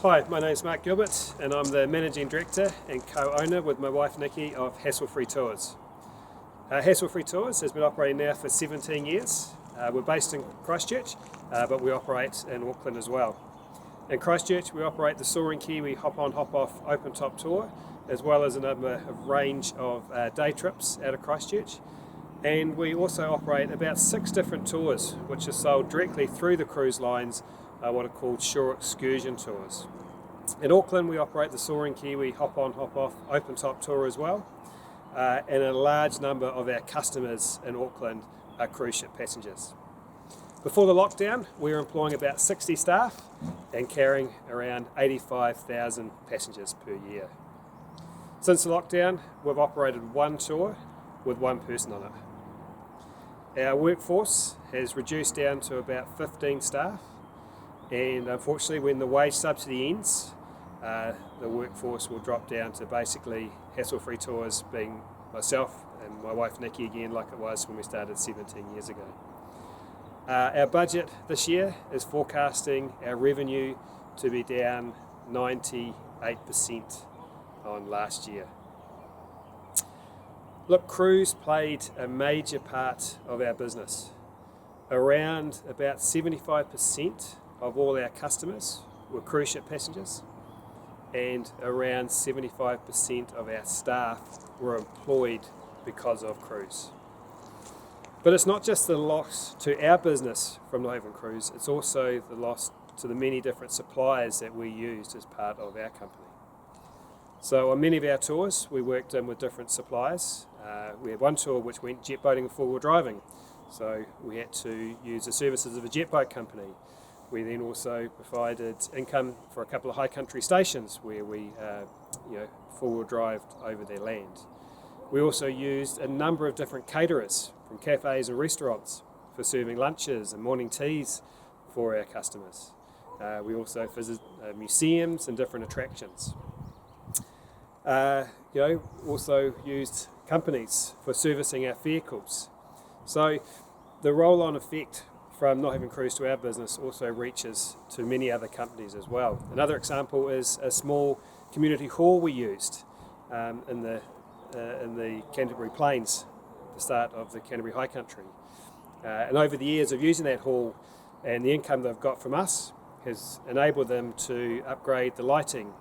Hi, my name is Mark Gilbert and I'm the Managing Director and co-owner with my wife Nikki of Hassle-Free Tours. Hassle-Free Tours has been operating now for 17 years. We're based in Christchurch, but we operate in Auckland as well. In Christchurch we operate the Soaring Kiwi hop-on hop-off open-top tour, as well as a range of day trips out of Christchurch. And we also operate about 6 different tours which are sold directly through the cruise lines, what are called shore excursion tours. In Auckland we operate the Soaring Kiwi hop-on hop-off open-top tour as well, and a large number of our customers in Auckland are cruise ship passengers. Before the lockdown we were employing about 60 staff and carrying around 85,000 passengers per year. Since the lockdown we've operated 1 tour with 1 person on it. Our workforce has reduced down to about 15 staff, and unfortunately when the wage subsidy ends, the workforce will drop down to basically Hassle-Free Tours being myself and my wife Nikki again, like it was when we started 17 years ago. Our budget this year is forecasting our revenue to be down 98% on last year. Look, cruise played a major part of our business. Around about 75% of all our customers were cruise ship passengers, and around 75% of our staff were employed because of cruise. But it's not just the loss to our business from Not Even Cruise, it's also the loss to the many different suppliers that we used as part of our company. So on many of our tours we worked in with different suppliers. We had 1 tour which went jet boating and 4-wheel driving, so we had to use the services of a jet boat company. We then also provided income for a couple of high country stations where we 4-wheel drive over their land. We also used a number of different caterers from cafes and restaurants for serving lunches and morning teas for our customers. We also visited museums and different attractions. Also used companies for servicing our vehicles. So the roll-on effect from Not Even Cruise to our business also reaches to many other companies as well. Another example is a small community hall we used in the Canterbury Plains, the start of the Canterbury High Country. And over the years of using that hall and the income they've got from us has enabled them to upgrade the lighting,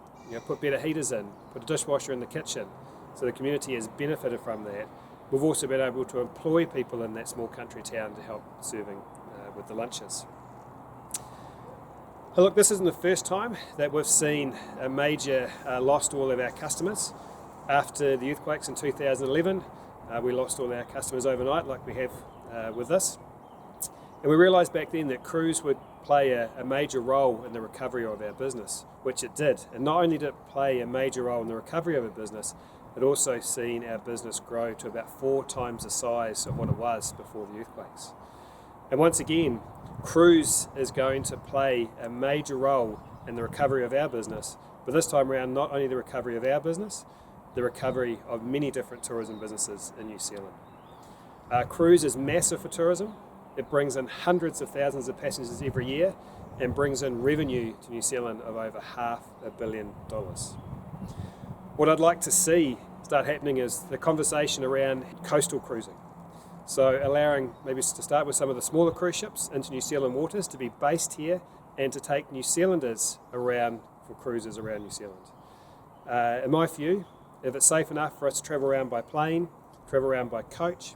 put better heaters in, put a dishwasher in the kitchen, so the community has benefited from that. We've also been able to employ people in that small country town to help serving with the lunches. Look, this isn't the first time that we've seen a major loss to all of our customers. After the earthquakes in 2011, we lost all our customers overnight like we have with this. And we realised back then that cruise would play a major role in the recovery of our business, which it did. And not only did it play a major role in the recovery of our business, it also seen our business grow to about 4 times the size of what it was before the earthquakes. And once again, cruise is going to play a major role in the recovery of our business, but this time around not only the recovery of our business, the recovery of many different tourism businesses in New Zealand. Cruise is massive for tourism. It brings in hundreds of thousands of passengers every year and brings in revenue to New Zealand of over $500 million. What I'd like to see start happening is the conversation around coastal cruising. So allowing maybe to start with some of the smaller cruise ships into New Zealand waters to be based here and to take New Zealanders around for cruises around New Zealand. In my view, if it's safe enough for us to travel around by plane, travel around by coach,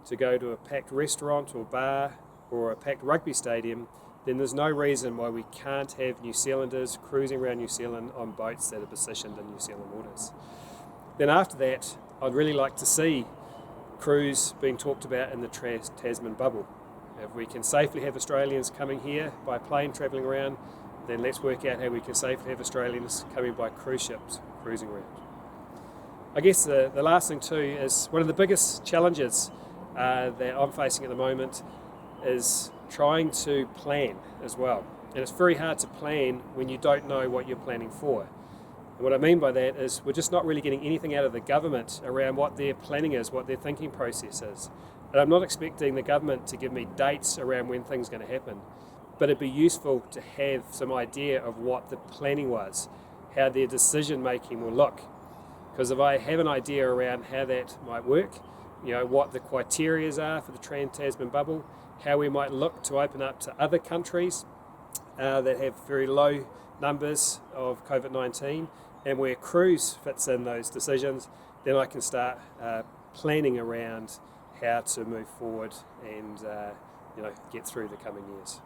to go to a packed restaurant or bar or a packed rugby stadium, then there's no reason why we can't have New Zealanders cruising around New Zealand on boats that are positioned in New Zealand waters. Then after that, I'd really like to see cruise being talked about in the trans-tasman bubble. If we can safely have Australians coming here by plane travelling around, then let's work out how we can safely have Australians coming by cruise ships cruising around. I guess the last thing too is one of the biggest challenges that I'm facing at the moment is trying to plan as well. And it's very hard to plan when you don't know what you're planning for. And what I mean by that is we're just not really getting anything out of the government around what their planning is, what their thinking process is. And I'm not expecting the government to give me dates around when things are going to happen. but it'd be useful to have some idea of what the planning was, how their decision making will look. Because if I have an idea around how that might work, what the criteria are for the trans-Tasman bubble, how we might look to open up to other countries that have very low numbers of Covid-19, and where cruise fits in those decisions, then I can start planning around how to move forward and get through the coming years.